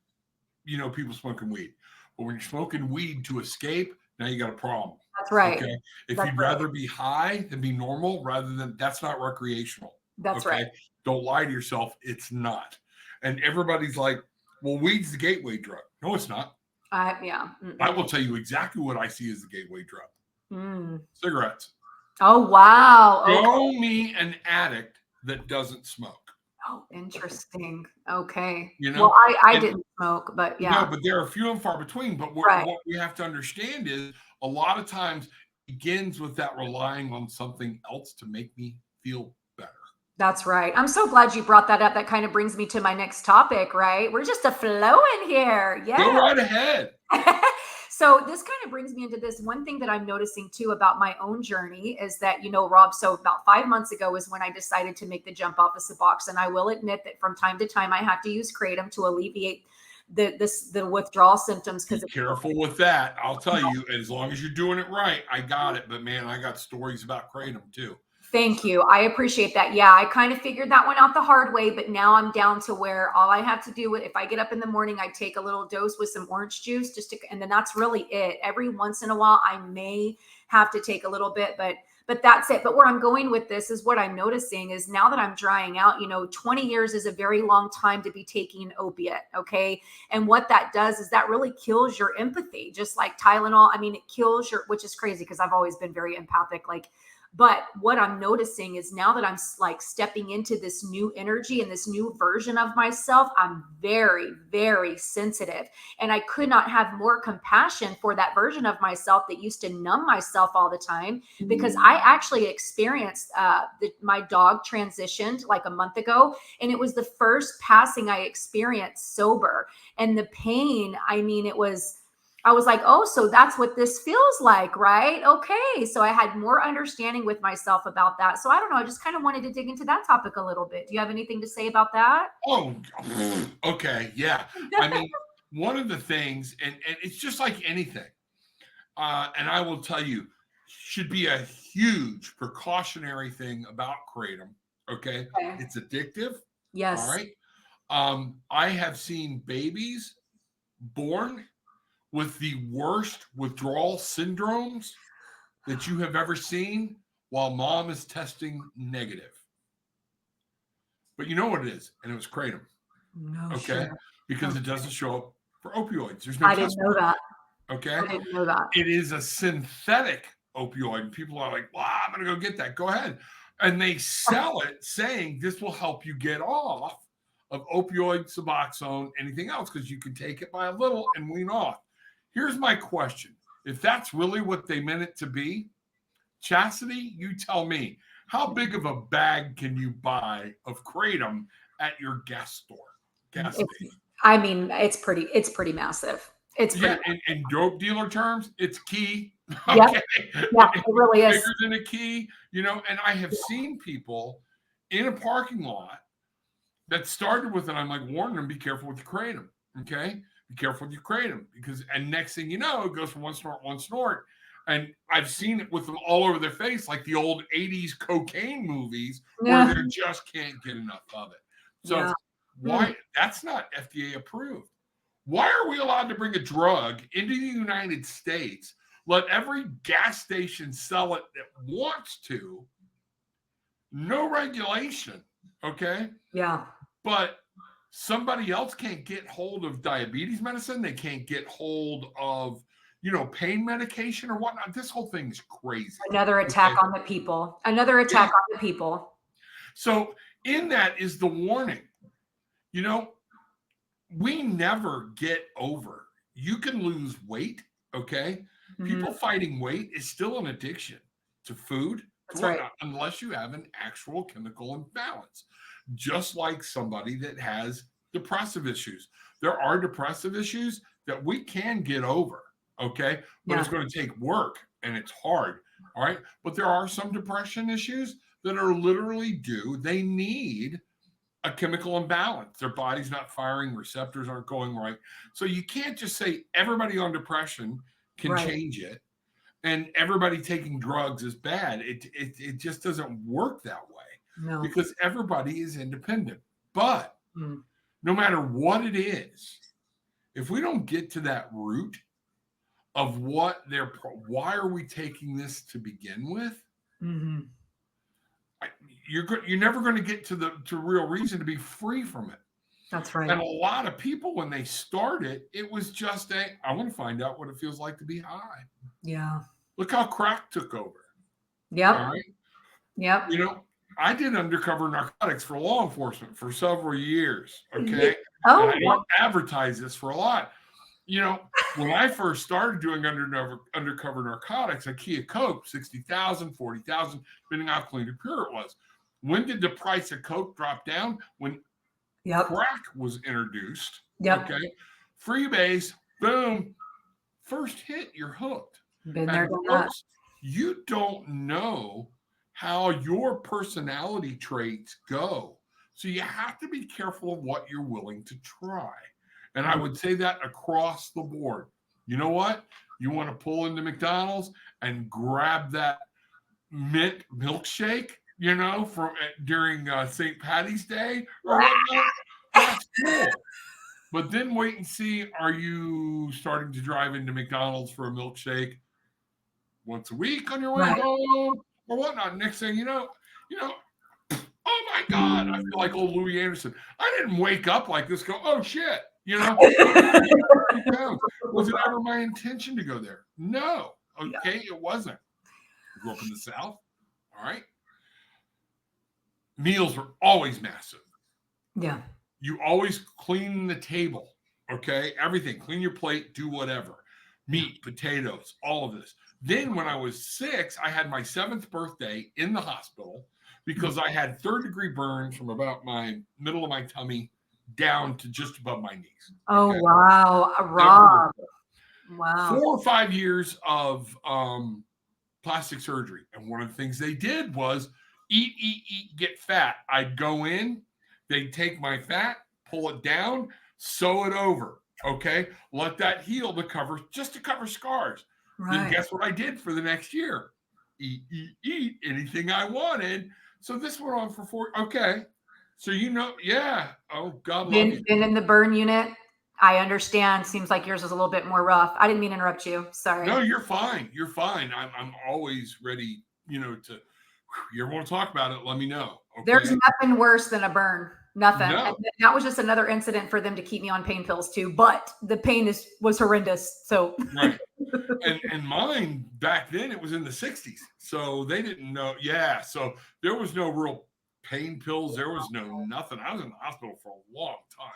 people smoking weed. But when you're smoking weed to escape, now you got a problem. That's right. Okay. If That's you'd right. rather be high than be normal, rather than, that's not recreational. That's okay. right. Don't lie to yourself. It's not. And everybody's like, well, weed's the gateway drug. No, it's not. Yeah. I will tell you exactly what I see as the gateway drug. Cigarettes. Oh, wow. Show me an addict that doesn't smoke. Oh, interesting. Okay. You know, Well, I didn't smoke, but no, yeah. but there are few and far between. But Right. what we have to understand is a lot of times it begins with that relying on something else to make me feel better. That's right. I'm so glad you brought that up. That kind of brings me to my next topic, right? We're just a flow in here. Yeah. Go right ahead. So this kind of brings me into this one thing that I'm noticing too about my own journey is that, Rob, so about 5 months ago is when I decided to make the jump off of Suboxone. And I will admit that from time to time I have to use kratom to alleviate the withdrawal symptoms. Be careful with that. I'll tell you, as long as you're doing it right, I got it. But man, I got stories about kratom too. Thank you. I appreciate that. Yeah, I kind of figured that one out the hard way, but now I'm down to where all I have to do, if I get up in the morning, I take a little dose with some orange juice and then that's really it. Every once in a while, I may have to take a little bit, but that's it. But where I'm going with this is what I'm noticing is now that I'm drying out, 20 years is a very long time to be taking an opiate. Okay. And what that does is that really kills your empathy, just like Tylenol. I mean, it kills which is crazy because I've always been very empathic. But what I'm noticing is now that I'm like stepping into this new energy and this new version of myself, I'm very, very sensitive. And I could not have more compassion for that version of myself that used to numb myself all the time, because I actually experienced my dog transitioned like a month ago. And it was the first passing I experienced sober. And the pain, I mean, I was like, oh, so that's what this feels like, right? Okay. So I had more understanding with myself about that. So I don't know. I just kind of wanted to dig into that topic a little bit. Do you have anything to say about that? Oh, okay. Yeah. I mean, one of the things, and it's just like anything, and I will tell you, should be a huge precautionary thing about kratom. Okay. It's addictive. Yes. All right. I have seen babies born with the worst withdrawal syndromes that you have ever seen while mom is testing negative. But you know what it is, and it was kratom. No, Okay. sure. Because it doesn't show up for opioids. There's no I didn't know that. Okay. I didn't know that. It is a synthetic opioid. And people are like, well, I'm going to go get that. Go ahead. And they sell it saying this will help you get off of opioid, Suboxone, anything else, because you can take it by a little and wean off. Here's my question. If that's really what they meant it to be, Chastity, you tell me, how big of a bag can you buy of kratom at your gas store? Gas station? I mean, it's pretty massive. It's pretty in dope dealer terms, it's key. Yep. Okay. Yeah, it really is. Bigger than a key, and I have seen people in a parking lot that started with it. I'm like, warning them, be careful with your kratom. Okay. Be careful with your kratom, and next thing you know, it goes from one snort. And I've seen it with them all over their face, like the old 80s cocaine movies where they just can't get enough of it. So why? That's not FDA approved. Why are we allowed to bring a drug into the United States, let every gas station sell it that wants to, no regulation, okay? Yeah. But somebody else can't get hold of diabetes medicine. They can't get hold of, pain medication or whatnot. This whole thing is crazy. Another Okay. attack on the people. Another Yeah. attack on the people. So in that is the warning. We never get over. You can lose weight. Okay. People fighting weight is still an addiction to food, to That's right. whatnot, unless you have an actual chemical imbalance. Just like somebody that has depressive issues. There are depressive issues that we can get over, okay? But it's going to take work and it's hard, all right? But there are some depression issues that are literally due. They need a chemical imbalance. Their body's not firing, receptors aren't going right. So you can't just say everybody on depression can change it and everybody taking drugs is bad. It just doesn't work that way because everybody is independent. But no matter what it is, if we don't get to that root of why are we taking this to begin with, you're never going to get to real reason to be free from it. That's right. And a lot of people, when they started, it was just I want to find out what it feels like to be high. Yeah. Look how crack took over. Yep. All right. Yep. I did undercover narcotics for law enforcement for several years. Okay. Oh, and I don't advertise this for a lot. When I first started doing undercover narcotics, a key of coke, 60,000, 40,000, depending on how clean or pure it was. When did the price of coke drop down? When crack was introduced. Okay. Freebase, boom. First hit, you're hooked. Been there, done that. You don't know how your personality traits go. So you have to be careful of what you're willing to try. And I would say that across the board. You know what? You want to pull into McDonald's and grab that mint milkshake, during St. Patty's Day or whatnot. That's cool. But then wait and see, are you starting to drive into McDonald's for a milkshake once a week on your way home or whatnot? Next thing you know, oh my God, I feel like old Louis Anderson. I didn't wake up like this, go, oh shit, Was it ever my intention to go there? No. Okay, it wasn't. I grew up in the South. All right. Meals were always massive. Yeah. You always clean the table. Okay. Everything. Clean your plate. Do whatever. Meat, potatoes, all of this. Then when I was 6, I had my 7th birthday in the hospital because I had 3rd-degree burns from about my middle of my tummy down to just above my knees. Oh, okay. Wow. Rob. Wow. 4 or 5 years of plastic surgery. And one of the things they did was eat, get fat. I'd go in, they'd take my fat, pull it down, sew it over. Okay. Let that heal to cover scars. Right. Then guess what I did for the next year? Eat anything I wanted. So this went on for 4. Okay. So, yeah. Oh, God love you. Been in the burn unit. I understand. Seems like yours was a little bit more rough. I didn't mean to interrupt you. Sorry. No, you're fine. You're fine. I'm always ready, you ever want to talk about it, let me know. Okay? There's nothing worse than a burn. Nothing. No. That was just another incident for them to keep me on pain pills too. But the pain was horrendous. So right. And mine back then, it was in the 60s. So they didn't know. Yeah. So there was no real pain pills. There was no nothing. I was in the hospital for a long time.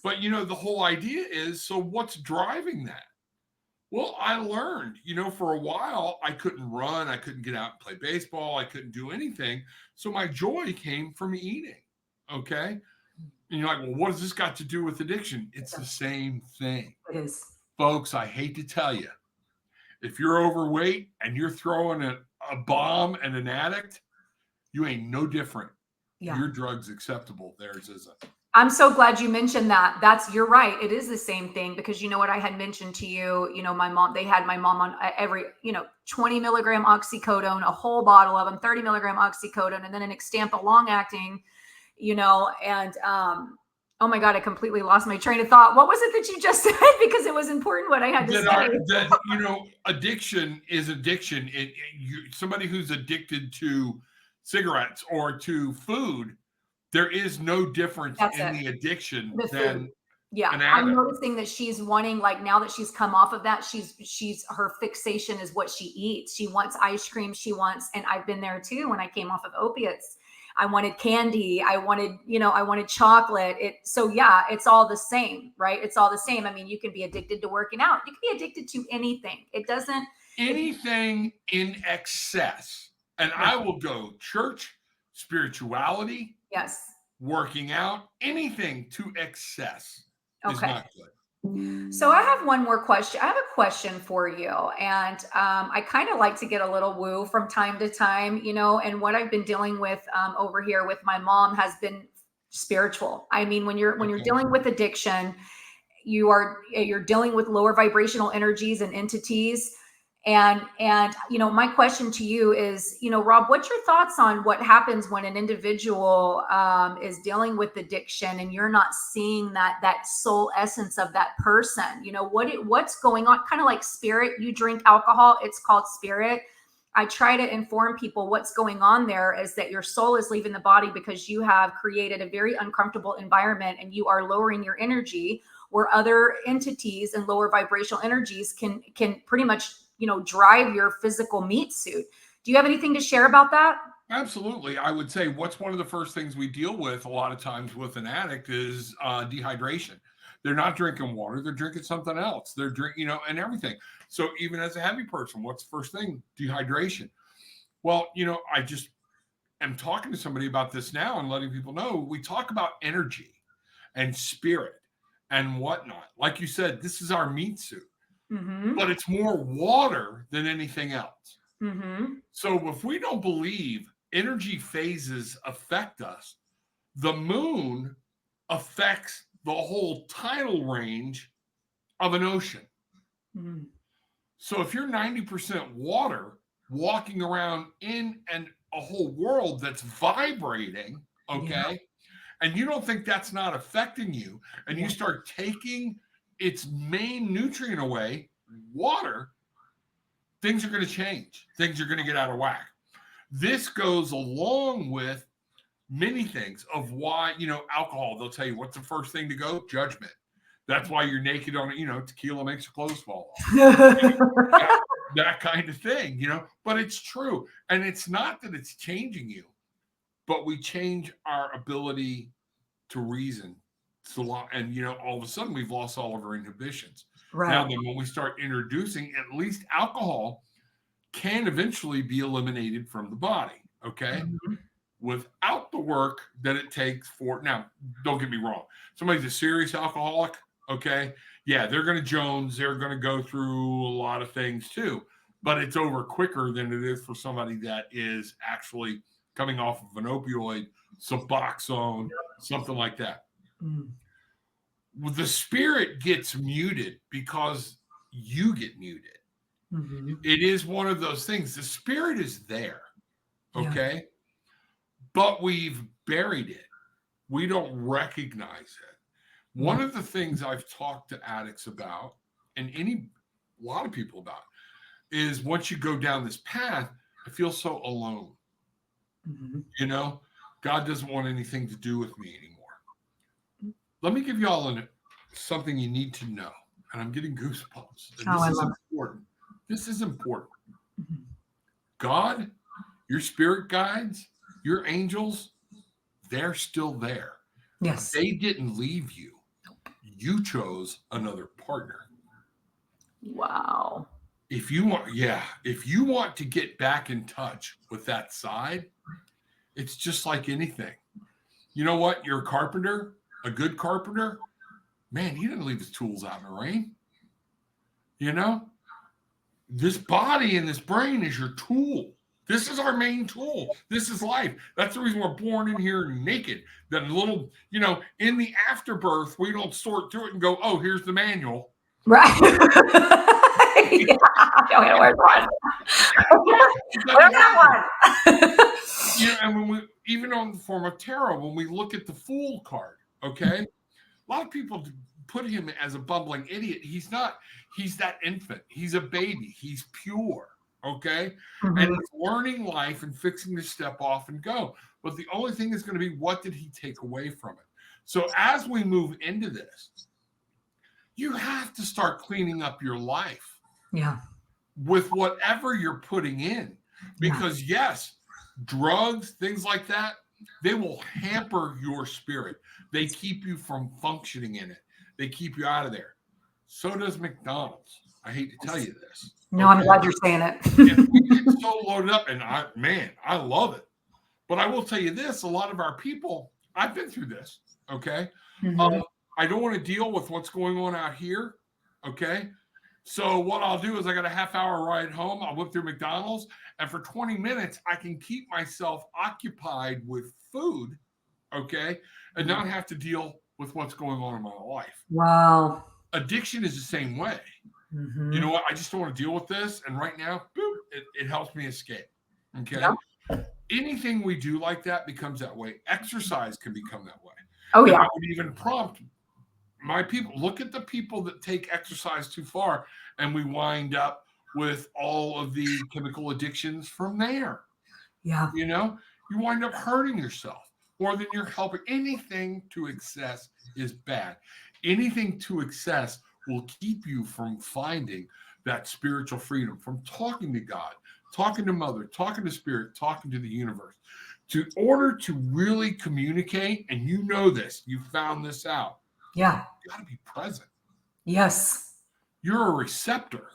But the whole idea is, so what's driving that? Well, I learned, for a while I couldn't run, I couldn't get out and play baseball, I couldn't do anything. So my joy came from eating. Okay. And you're like, well, what has this got to do with addiction? It's the same thing. It is. Folks, I hate to tell you, if you're overweight and you're throwing a bomb at an addict, you ain't no different. Yeah. Your drug's acceptable. Theirs isn't. I'm so glad you mentioned that. You're right. It is the same thing because you know what I had mentioned to you, my mom, they had my mom on every, 20 milligram oxycodone, a whole bottle of them, 30 milligram oxycodone, and then an Extampa long acting, and, oh my God, I completely lost my train of thought. What was it that you just said? Because it was important what I had to say. Addiction is addiction. Somebody who's addicted to cigarettes or to food, there is no difference That's in it. the addiction The food. than Yeah, an I'm addict. noticing that she's wanting, like, now that she's come off of that, she's her fixation is what she eats. She wants ice cream, she wants, and I've been there too when I came off of opiates. I wanted candy, I wanted, I wanted chocolate. So yeah, it's all the same, right? It's all the same. I mean, you can be addicted to working out. You can be addicted to anything. It doesn't it Anything in excess. And Right. I will go church, spirituality, Yes. working out, anything to excess is Okay. not good. So I have one more question. I have a question for you, and I kind of like to get a little woo from time to time, And what I've been dealing with over here with my mom has been spiritual. I mean, when you're Okay. dealing with addiction, you're dealing with lower vibrational energies and entities, and my question to you is, Rob, what's your thoughts on what happens when an individual is dealing with addiction and you're not seeing that soul essence of that person? What's going on? Kind of like spirit. You drink alcohol, it's called spirit. I try to inform people what's going on there is that your soul is leaving the body because you have created a very uncomfortable environment and you are lowering your energy, where other entities and lower vibrational energies can pretty much, drive your physical meat suit. Do you have anything to share about that? Absolutely. I would say what's one of the first things we deal with a lot of times with an addict is dehydration. They're not drinking water, they're drinking something else. They're drinking, and everything. So even as a heavy person, what's the first thing? Dehydration. Well, I just am talking to somebody about this now and letting people know we talk about energy and spirit and whatnot. Like you said, this is our meat suit, Mm-hmm. but it's more water than anything else. Mm-hmm. So if we don't believe energy phases affect us, the moon affects the whole tidal range of an ocean. Mm-hmm. So if you're 90% water walking around in a whole world that's vibrating, Yeah. okay, and you don't think that's not affecting you, and you Yeah. start taking its main nutrient away, water, things are going to change. Things are going to get out of whack. This goes along with many things of why, alcohol, they'll tell you what's the first thing to go? Judgment. That's why you're naked on it. Tequila makes your clothes fall off. That, that kind of thing, but it's true. And it's not that it's changing you, but we change our ability to reason. And, all of a sudden we've lost all of our inhibitions. Right. Now, then when we start introducing, at least alcohol can eventually be eliminated from the body. Okay. Mm-hmm. Without the work that it takes for, now, don't get me wrong. Somebody's a serious alcoholic. Okay. Yeah. They're going to Jones. They're going to go through a lot of things too, but it's over quicker than it is for somebody that is actually coming off of an opioid, Suboxone, something like that. Mm-hmm. The spirit gets muted because you get muted. Mm-hmm. It is one of those things. The spirit is there. Yeah. Okay. But we've buried it. We don't recognize it. Yeah. One of the things I've talked to addicts about, and a lot of people about, is once you go down this path, I feel so alone. Mm-hmm. God doesn't want anything to do with me anymore. Let me give you all something you need to know. And I'm getting goosebumps. And Oh, this I is love important. This is important. it. Mm-hmm. God, your spirit guides, your angels, they're still there. Yes. They didn't leave you. You chose another partner. Wow. If you want to get back in touch with that side, it's just like anything. You know what? You're a carpenter, a good carpenter. Man, he didn't leave his tools out in the rain. This body and this brain is your tool. This is our main tool. This is life. That's the reason we're born in here naked. That little, in the afterbirth, we don't sort through it and go, oh, here's the manual. Right. Yeah. Okay, where's one? Where's that one? And when we, even on the form of tarot, when we look at the Fool card, okay, a lot of people put him as a bumbling idiot. He's not. He's that infant. He's a baby. He's pure. Okay. And Mhm. it's learning life and fixing to step off and go. But the only thing is going to be, what did he take away from it? So as we move into this, you have to start cleaning up your life Yeah. with whatever you're putting in. Yeah. Because, yes, drugs, things like that, they will hamper your spirit. They keep you from functioning in it, they keep you out of there. So does McDonald's. I hate to tell you this. No, I'm Okay. glad you're saying And we it. get so loaded up, and I love it. But I will tell you this: a lot of our people, I've been through this. Okay. Mhm. Um, I don't want to deal with what's going on out here. Okay. So what I'll do is, I got a half-hour ride home. I'll whip through McDonald's, and for 20 minutes, I can keep myself occupied with food, okay, and Yeah. not have to deal with what's going on in my life. Wow. Addiction is the same way. You know Mhm. what? I just don't want to deal with this, and right now, boop, it helps me escape. Yeah. Okay. Anything we do like that becomes that way. Exercise can become that way. Oh, And yeah. I would even prompt my people, look at the people that take exercise too far, and we wind up with all of the chemical addictions from there. Yeah. You know, you wind up hurting yourself more than you're helping. Anything to excess is bad. Anything to excess will keep you from finding that spiritual freedom, from talking to God, talking to Mother, talking to Spirit, talking to the universe. To order to really communicate, and you know this, you found this out, Yeah. you got to be present. Yes. You're a receptor.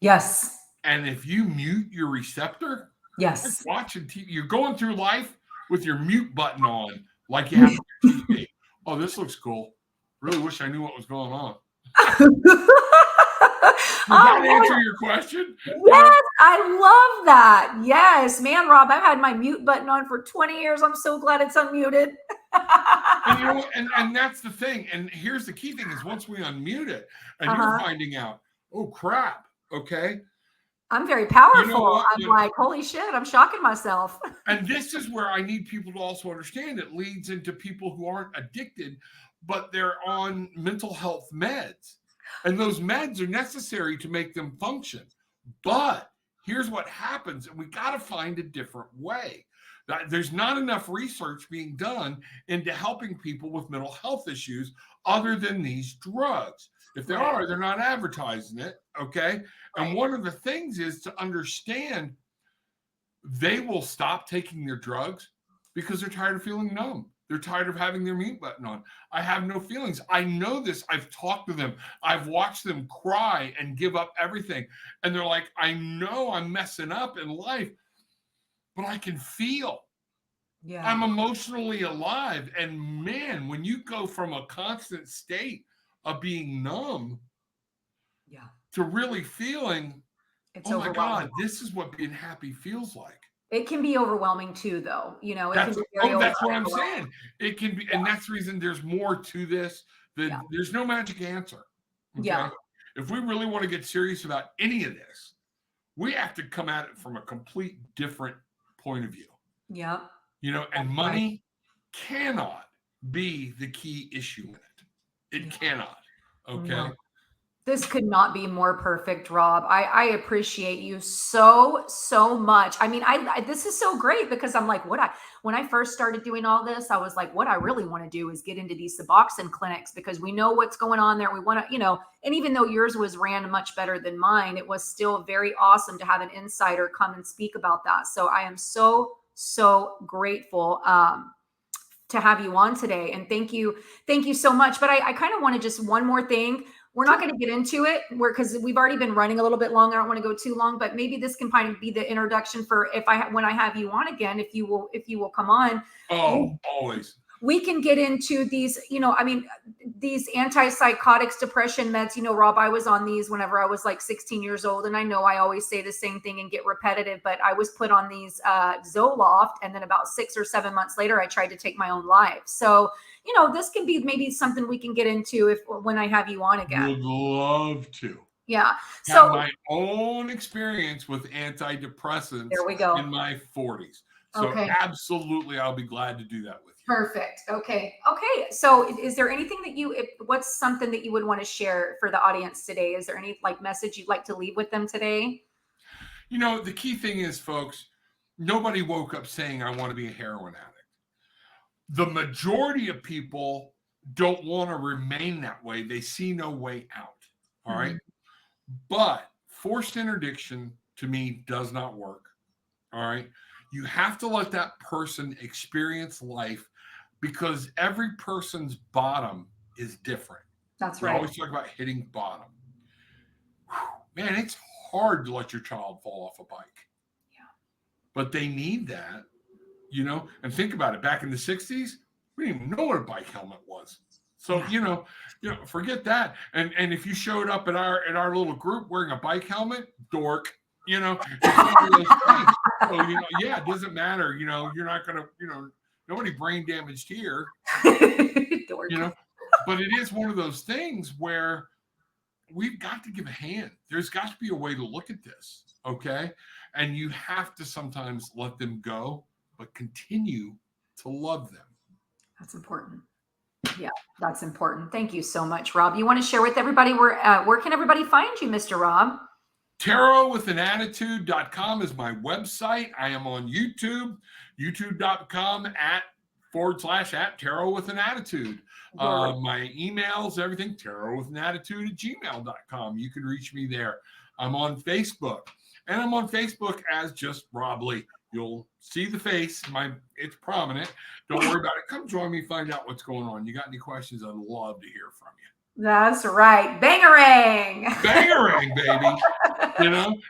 Yes. And if you mute your receptor, like Yes. watching TV, you're going through life with your mute button on, like you have on your TV. Oh, this looks cool. Really wish I knew what was going on. Does that Oh, answer your question? You know, yes, I love that. Yes, man, Rob, I've had my mute button on for 20 years. I'm so glad it's unmuted. and you know, and that's the thing. And here's the key thing: is once we unmute it, and you're Uh-huh. finding out, oh crap, okay, I'm very you know powerful. what? I'm like, holy shit, I'm shocking myself. And this is where I need people to also understand, it leads into people who aren't addicted, but they're on mental health meds. And those meds are necessary to make them function. But here's what happens, and we got to find a different way. There's not enough research being done into helping people with mental health issues other than these drugs. If there Right, are, they're not advertising it. Okay. And right. one of the things is to understand they will stop taking their drugs because they're tired of feeling numb. They're tired of having their mute button on. I have no feelings. I know this. I've talked to them. I've watched them cry and give up everything. And they're like, I know I'm messing up in life, but I can feel. Yeah, I'm emotionally alive. And man, when you go from a constant state of being numb yeah. to really feeling, It's oh my overwhelming. God, this is what being happy feels like. It can be overwhelming too, though. It can be very That's what I'm overwhelming. saying. It can be, and that's the reason there's more to this Yeah, than, there's no magic answer. yeah, Okay. If we really want to get serious about any of this, we have to come at it from a complete different point of view. yeah. And That's right. money cannot be the key issue in it. It Yeah. cannot. No. Okay. This could not be more perfect, Rob. I appreciate you so, so much. I mean, this is so great because I'm like, when I first started doing all this, I was like, what I really want to do is get into these Suboxone clinics because we know what's going on there. We want to, and even though yours was ran much better than mine, it was still very awesome to have an insider come and speak about that. So I am so, so grateful. To have you on today. And thank you so much. But I kind of want to just one more thing. We're not Sure. going to get into it because we've already been running a little bit long. I don't want to go too long, but maybe this can kind of be the introduction for when I have you on again, if you will come on. Oh, always. We can get into these, I mean, these antipsychotics, depression meds. Rob, I was on these whenever I was like 16 years old. And I know I always say the same thing and get repetitive, but I was put on these Zoloft. And then about 6 or 7 months later, I tried to take my own life. So, this can be maybe something we can get into when I have you on again. Would love to. Yeah. Have So my own experience with antidepressants there we go. in my 40s. So Okay. absolutely, I'll be glad to do that with you. Perfect. Okay. Okay. So is there anything that what's something that you would want to share for the audience today? Is there any message you'd like to leave with them today? The key thing is, folks, nobody woke up saying, I want to be a heroin addict. The majority of people don't want to remain that way. They see no way out. All right. But forced interdiction to me does not work. All right. You have to let that person experience life because every person's bottom is different. That's We right. always talk about hitting bottom. Whew, man, it's hard to let your child fall off a bike. Yeah. But they need that, and think about it. Back in the 60s, we didn't even know what a bike helmet was. So, forget that. And if you showed up at our little group wearing a bike helmet, dork, it's one of those things. So, yeah, it doesn't matter. You're not going to, nobody brain damaged here, Dork. But it is one of those things where we've got to give a hand. There's got to be a way to look at this, okay? And you have to sometimes let them go, but continue to love them. That's important. Yeah, that's important. Thank you so much, Rob. You want to share with everybody where can everybody find you, Mr. Rob? Tarotwithanattitude.com is my website. I am on YouTube, youtube.com/@ Tarot with an Attitude. My emails, everything, tarotwithanattitude@gmail.com. You can reach me there. I'm on Facebook, and I'm on Facebook as just Rob Lee. You'll see the face. It's prominent. Don't worry about it. Come join me, find out what's going on. You got any questions? I'd love to hear from you. That's right. Bangarang. Bangarang, baby.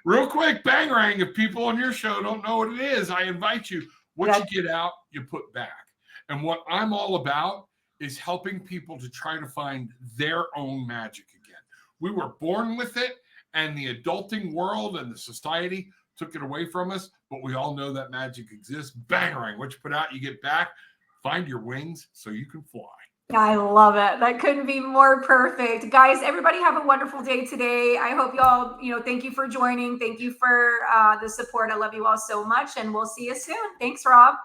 Real quick, bangarang. If people on your show don't know what it is, I invite you. What you get out, you put back. And what I'm all about is helping people to try to find their own magic again. We were born with it, and the adulting world and the society took it away from us, but we all know that magic exists. Bangarang. What you put out, you get back. Find your wings so you can fly. I love it. That couldn't be more perfect. Guys, everybody have a wonderful day today. I hope y'all, thank you for joining. Thank you for the support. I love you all so much, and we'll see you soon. Thanks, Rob.